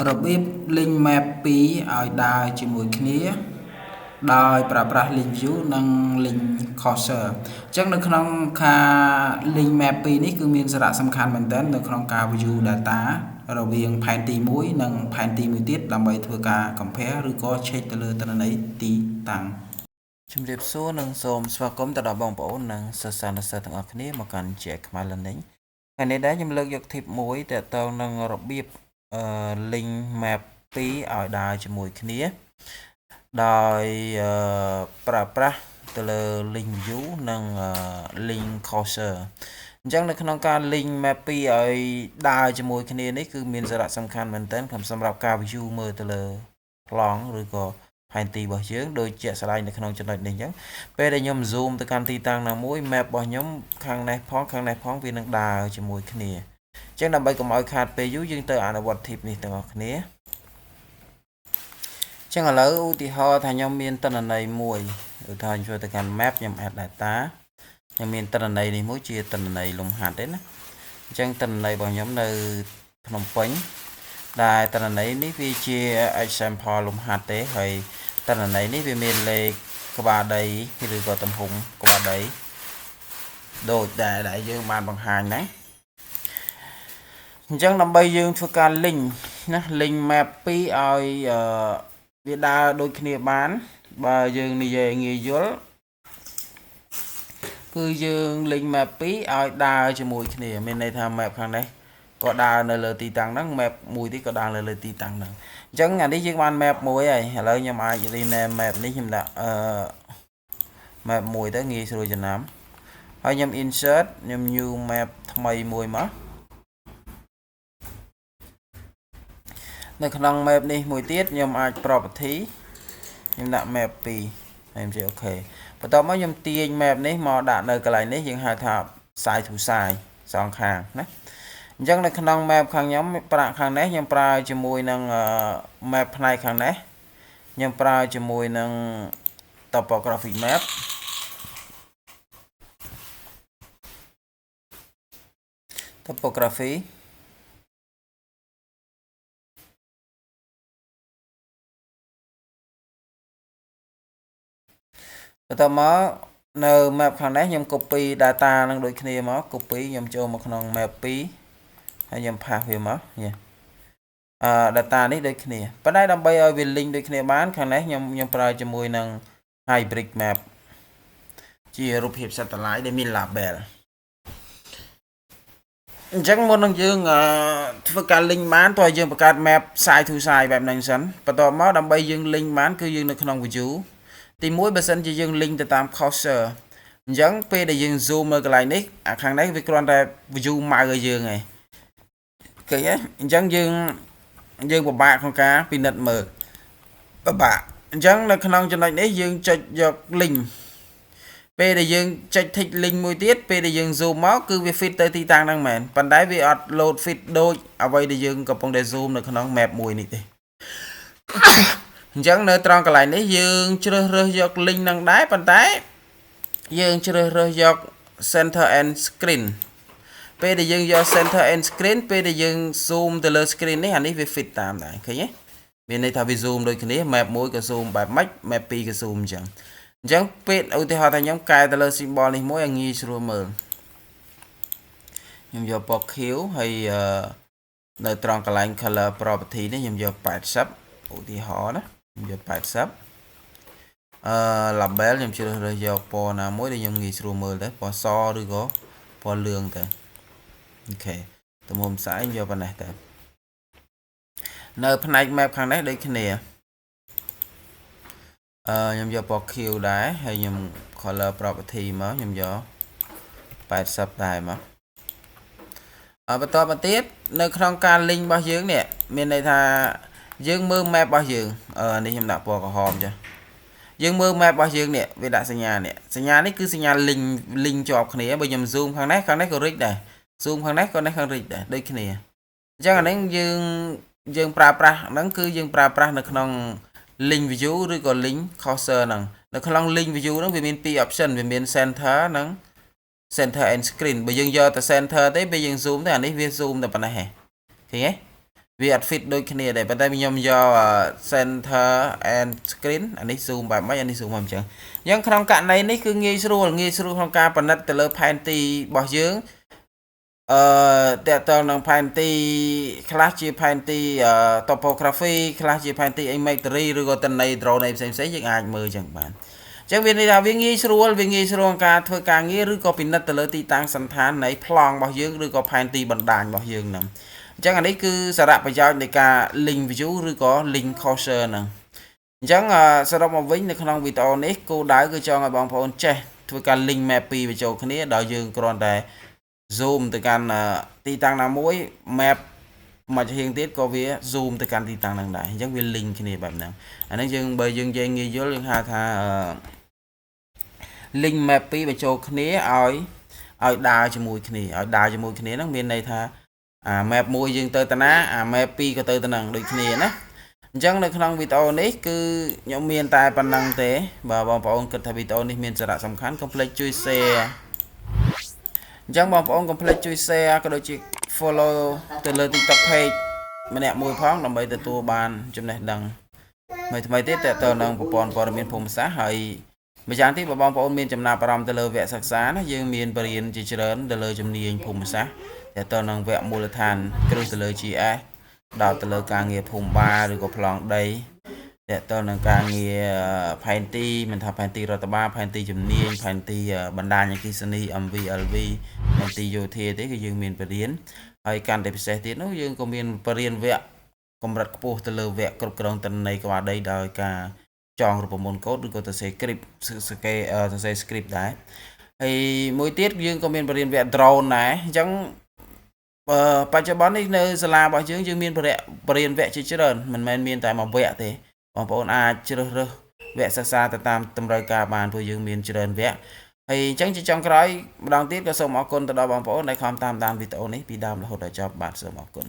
របៀប link map 2ឲ្យដើរជាមួយគ្នាដោយប្រើប្រាស់ link view និង link cursor អញ្ចឹងនៅក្នុងខា link map 2នេះគឺមានសារៈសំខាន់មែនទែននៅក្នុងការ view data រវាងផែនទី1និងផែនទី1ទៀតដើម្បីធ្វើការ compare ឬក៏ check ទៅលើទិន្នន័យទីតាំងជំរាបសួរនិងសូមស្វាគមន៍ទៅដល់បងប្អូននិងសិស្សានុសិស្សទាំងអស់គ្នាមកកាន់ Jack Khmer Learning ថ្ងៃនេះដែរខ្ញុំលើកយក tip មួយទាក់ទងនឹងរបៀបlink map 2ឲ្យដើរជាមួយគ្នាដោយប្រើប្រាស់ទៅលើ link view និង link cursor អញ្ចឹងនៅក្នុងការ link map 2ឲ្យដើរជាមួយគ្នានេះគឺមានសារៈសំខាន់មែនទែនសម្រាប់ការ view មើលទៅលើប្លង់ឬក៏ផែនទីរបស់យើងដូចជាក់ស្ដែងនៅក្នុងចំណុចនេះអញ្ចឹងពេលដែលខ្ញុំ zoom ទៅកាន់ទីតាំងណាមួយ map របស់ខ្ញុំខាងនេះផងវានឹងដើរជាមួយគ្នាអញ្ចឹងដើម្បីកុំឲ្យខាតពេលយូរយើងទៅអនុវត្ត tip នេះទាំងអស់គ្នាអញ្ចឹងឥឡូវឧទាហរណ៍ថាខ្ញុំមានទិន្នន័យមួយឧទាហរណ៍ចូលទៅកាន់ map ខ្ញុំ add data ខ្ញុំមានទិន្នន័យនេះមួយជាទិន្នន័យលំហាត់ទេណាអញ្ចឹងទិន្នន័យរបស់ខ្ញុំនៅភ្នំពេញដែលទិន្នន័យនេះវាជា example លំហាត់ទេហើយទិន្នន័យនេះវាមានលេខក្បាលដីឬក៏ទំហំក្បាលដីដូចដែលយើងបានបង្ហាញហ្នឹងអញ្ចឹងដើម្បីយើងធ្វើការ link ណា link map 2ឲ្យវាដើរដូចគ្នាបានបើយើងនិយាយងាយយល់គឺយើង link map 2ឲ្យដើរជាមួយគ្នាមានន័យថា map ខាងនេះក៏ដើរនៅលើទីតាំងហ្នឹង map មួយទៀតក៏ដើរនៅលើទីតាំងហ្នឹងអញ្ចឹងអានេះយើងបាន map មួយហើយឥឡូវខ្ញុំអាច rename map នេះខ្ញុំដាក់map មួយទៅងាយស្រួលចំណាំហើយខ្ញុំ insert ខ្ញុំ new map ថ្មីមួយមកនៅក្នុង map នេះមួយទៀតខ្ញុំអាច property ខ្ញុំដាក់ map 2ហើយខ្ញុំជិះ OK បន្ទាប់មកខ្ញុំទាញ map នេះមកដាក់នៅកន្លែងនេះយើងហៅថា side to side សងខាងណាអញ្ចឹងនៅក្នុង map ខាងខ្ញុំប្រាក់ខាងនេះខ្ញុំប្រើជាមួយនឹង map ផ្នែកខាងនេះខ្ញុំប្រើជាមួយនឹង topographic map បន្ទាប់មកនៅ map ខាងនេះខ្ញុំ copy data នឹងដូចគ្នាមក copy ខ្ញុំចូលមកក្នុង map 2ហើយខ្ញុំ paste វាមកនេះdata នេះដូចគ្នាប៉ុន្តែដើម្បីឲ្យវា link ដូចគ្នាបានខាងនេះខ្ញុំប្រើជាមួយនឹង hybrid map ជារូបភាព satellite ដែលមាន label អញ្ចឹងមុននឹងយើងធ្វើការ link បានតើយើងបង្កើត map side to side បែបហ្នឹងសិនបន្ទាប់មកដើម្បីយើង link បានគឺយើងនៅក្នុង view ទី1បើសិនជាយើង link ទៅតាម cursor អញ្ចឹងពេលដែលយើង zoom នៅកន្លែងនេះអាខាងនេះវាគ្រាន់តែ view ម៉ៅឲ្យយើងឯងឃើញទេអញ្ចឹងយើងពិបាកក្នុងការពិនិត្យមើលពិបាកអញ្ចឹងនៅក្នុងចំណុចនេះយើងចុចយក link ពេលដែលយើងចុច tick link មួយទៀតពេលដែលយើង zoom មកគឺវា fit ទៅទីតាំងហ្នឹងមែនប៉ុន្តែវាអត់ load fit ដូចអ្វីដែលយើងកំពុងតែ zoom នៅក្នុង map មួយនេះទេអញ្ចឹងនៅត្រង់កន្លែងនេះយើងជ្រើសរើសយក link ហ្នឹងដែរប៉ុន្តែយើងជ្រើសរើសយក center and screen ពេលដែលយើងយក center and screen ពេលដែលយើង zoom ទៅលើ screen នេះអានេះវា fit តាមដែរឃើញទេមានន័យថាវា zoom ដូចគ្នា map 1ក៏ zoom បែបម៉េច map 2ក៏ zoom អញ្ចឹងពេលឧទាហរណ៍ថាខ្ញុំកែទៅលើ symbol នេះមួយឲ្យងាយស្រួលមើលខ្ញុំយកពណ៌ខៀវហើយនៅត្រង់កន្លែង color property នេះខ្ញុំយក80ឧទាហរណ៍ណាខ្ញុំយក80label ខ្ញុំជ្រើសរើសយកពណ៌ណាមួយដែលខ្ញុំងាយស្រួលមើលទៅពណ៌សឬក៏ពណ៌លឿងទៅអូខេទំហំសាយយកប៉ុណ្ណេះទៅនៅផ្នែក map ខាងនេះដូចគ្នាខ្ញុំយកពណ៌ខៀវដែរហើយខ្ញុំ color property មកខ្ញុំយក80ដែរមកបន្តមកទៀតនៅក្នុងការ link របស់យើងនេះមានន័យថាយើងមើល map របស់យើងនេះខ្ញុំដាក់ពណ៌ក្រហមចាយើងមើល map របស់យើងនេះវាដាក់សញ្ញានេះគឺសញ្ញា link ជាប់គ្នាបើខ្ញុំ zoom ខាងនេះក៏ rig ដែរ zoom ខាងនេះក៏នេះខាង rig ដែរដូចគ្នាអញ្ចឹងអានេះយើងប្រើប្រាស់ហ្នឹងគឺយើងប្រើប្រាស់នៅក្នុង link view ឬក៏ link cursor ហ្នឹងនៅក្នុង link view ហ្នឹងវាមាន2 option វាមាន center និង center and screen បើយើងយកទៅ center ទេពេលយើង zoom ទៅអានេះវា zoom តែប៉ុណ្ណេះហ៎ឃើញទេ វាអត់ fit ដូចគ្នាដែរប៉ុន្តែខ្ញុំយក center and screen អានេះ zoom បែបម៉េចអានេះ zoom មកអញ្ចឹងក្នុងករណីនេះគឺងាយស្រួលក្នុងការផលិតទៅលើផែនទីរបស់យើងតើតើនឹងផែនទីខ្លះជាផែនទីtopography ខ្លះជាផែនទី imagery ឬក៏ទិន្នន័យ drone ផ្សេងយើងអាចមើលអញ្ចឹងបានអញ្ចឹងវាន័យថាវាងាយស្រួលក្នុងការធ្វើការងារឬក៏ពិនិត្យទៅលើទីតាំងសន្តាននៃប្លង់របស់យើងឬក៏ផែនទីបណ្ដាញរបស់យើងហ្នឹងអញ្ចឹងអានេះគឺសារៈប្រយោជន៍នៃការ link view ឬក៏ link cursor ហ្នឹងអញ្ចឹងសរុបមកវិញនៅក្នុងវីដេអូនេះគោលដៅគឺចង់ឲ្យបងប្អូនចេះធ្វើការ link map ពីរបញ្ចូលគ្នាដោយយើងគ្រាន់តែ zoom ទៅកាន់ទីតាំងណាមួយ map មកជាងទៀតក៏វា zoom ទៅកាន់ទីតាំងហ្នឹងដែរអញ្ចឹងវា link គ្នាបែបហ្នឹងអានេះយើងបើយើងនិយាយងាយយល់យើងហៅថា link map ពីរបញ្ចូលគ្នាឲ្យដើរជាមួយគ្នាហ្នឹងមានន័យថាmap មួយយើងទៅតាណាmap ពីរក៏ទៅតាហ្នឹងដូចគ្នាណាអញ្ចឹងនៅក្នុងវីដេអូនេះគឺខ្ញុំមានតែប៉ុណ្ណឹងទេបើបងប្អូនគិតថាវីដេអូនេះមានសារៈសំខាន់កុំភ្លេចជួយ share អញ្ចឹងបងប្អូនកុំភ្លេចជួយ share ក៏ដូចជា follow ទៅលើ TikTok page ម្នាក់មួយផងដើម្បីទទួលបានចំណេះដឹងថ្មីទៀតតើតើនឹងប្រព័ន្ធព័ត៌មានភូមិសាស្ត្រហើយម្យ៉ាងទៀតបងប្អូនមានចំណាប់អារម្មណ៍ទៅលើវគ្គសិក្សាណាយើងមានបរិញ្ញាជាច្រើនទៅលើជំនាញភូមិសាស្ត្រតើតើនឹងវគ្គមូលដ្ឋានគ្រឹះទៅលើ GS ដល់ទៅលើការងារភូមិបាលឬក៏ប្លង់ដីតើតើនឹងការងារផែនទីមិនថាផែនទីរដ្ឋបាលផែនទីជំនាញផែនទីបណ្ដាញអគ្គិសនី MVLV ផែនទីយោធាទេគឺយើងមានបរិញ្ញាហើយកាន់តែពិសេសទៀតនោះយើងក៏មានបរិញ្ញាវគ្គកម្រិតខ្ពស់ទៅលើវគ្គគ្រប់គ្រងទិន្នន័យក្បាលដីដោយការចងរូបមន្តកូដឬក៏សរសេរ script ដែរហើយមួយទៀតយើងក៏មានបរិញ្ញាវគ្គ drone ដែរអញ្ចឹងបច្ចុប្បន្ននេះនៅសាលារបស់យើងមានបរិញ្ញាវគ្គជាច្រើនមិនមែនមានតែមួយវគ្គទេបងប្អូនអាចជ្រើសរើសវគ្គសិក្សាទៅតាមតម្រូវការបានព្រោះយើងមានច្រើនវគ្គហើយអញ្ចឹងជាចុងក្រោយម្ដងទៀតក៏សូមអរគុណទៅដល់បងប្អូនដែលខំតាមដានវីដេអូនេះពីដើមរហូតដល់ចប់បាទសូមអរគុណ